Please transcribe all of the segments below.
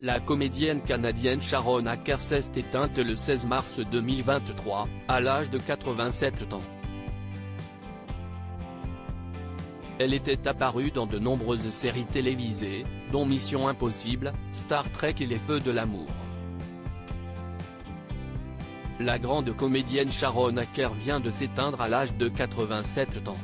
La comédienne canadienne Sharon Acker s'est éteinte le 16 mars 2023, à l'âge de 87 ans. Elle était apparue dans de nombreuses séries télévisées, dont Mission Impossible, Star Trek et Les Feux de l'amour. La grande comédienne Sharon Acker vient de s'éteindre à l'âge de 87 ans.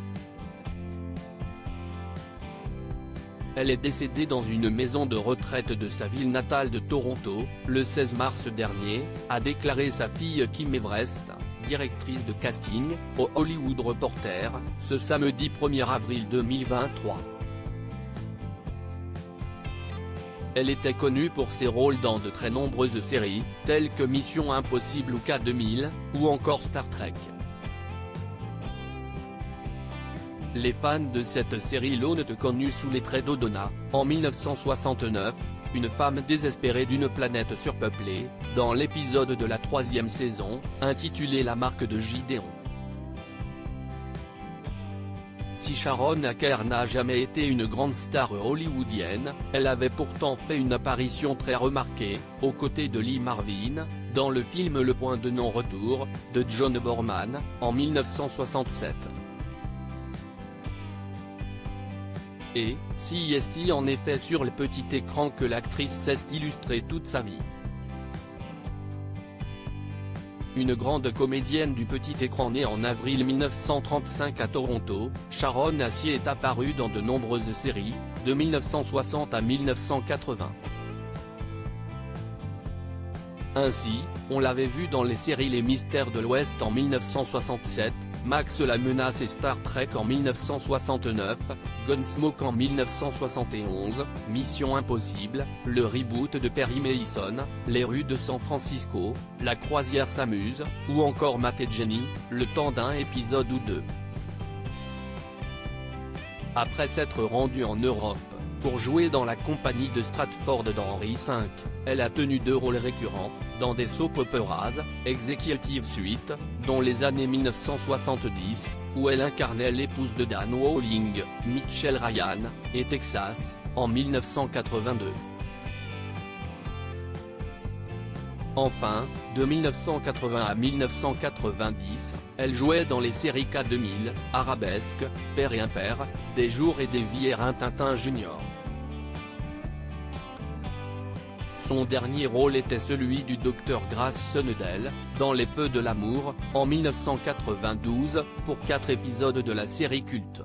Elle est décédée dans une maison de retraite de sa ville natale de Toronto, le 16 mars dernier, a déclaré sa fille Kim Everest, directrice de casting, au Hollywood Reporter, ce samedi 1er avril 2023. Elle était connue pour ses rôles dans de très nombreuses séries, telles que Mission Impossible ou K2000, ou encore Star Trek. Les fans de cette série l'ont connue sous les traits d'Odona, en 1969, une femme désespérée d'une planète surpeuplée, dans l'épisode de la 3e saison, intitulé La marque de Gideon. Si Sharon Acker n'a jamais été une grande star hollywoodienne, elle avait pourtant fait une apparition très remarquée, aux côtés de Lee Marvin, dans le film Le Point de non-retour, de John Boorman, en 1967. Et, si est en effet sur le petit écran que l'actrice s'est illustrée toute sa vie. Une grande comédienne du petit écran née en avril 1935 à Toronto, Sharon Acker est apparue dans de nombreuses séries, de 1960 à 1980. Ainsi, on l'avait vue dans les séries Les Mystères de l'Ouest en 1967, Max la menace et Star Trek en 1969, Gunsmoke en 1971, Mission Impossible, le reboot de Perry Mason, Les rues de San Francisco, La croisière s'amuse, ou encore Matt et Jenny, le temps d'un épisode ou deux. Après s'être rendue en Europe, pour jouer dans la compagnie de Stratford dans Henry V, elle a tenu 2 rôles récurrents, dans des soap operas, Executive Suite, dont les années 1970, où elle incarnait l'épouse de Dan Walling, Mitchell Ryan, et Texas, en 1982. Enfin, de 1980 à 1990, elle jouait dans les séries K2000, Arabesque, Père et Impair, Des jours et des vies et Rin-Tintin Junior. Son dernier rôle était celui du Dr Grace Sunnedale, dans Les Feux de l'amour, en 1992, pour 4 épisodes de la série culte.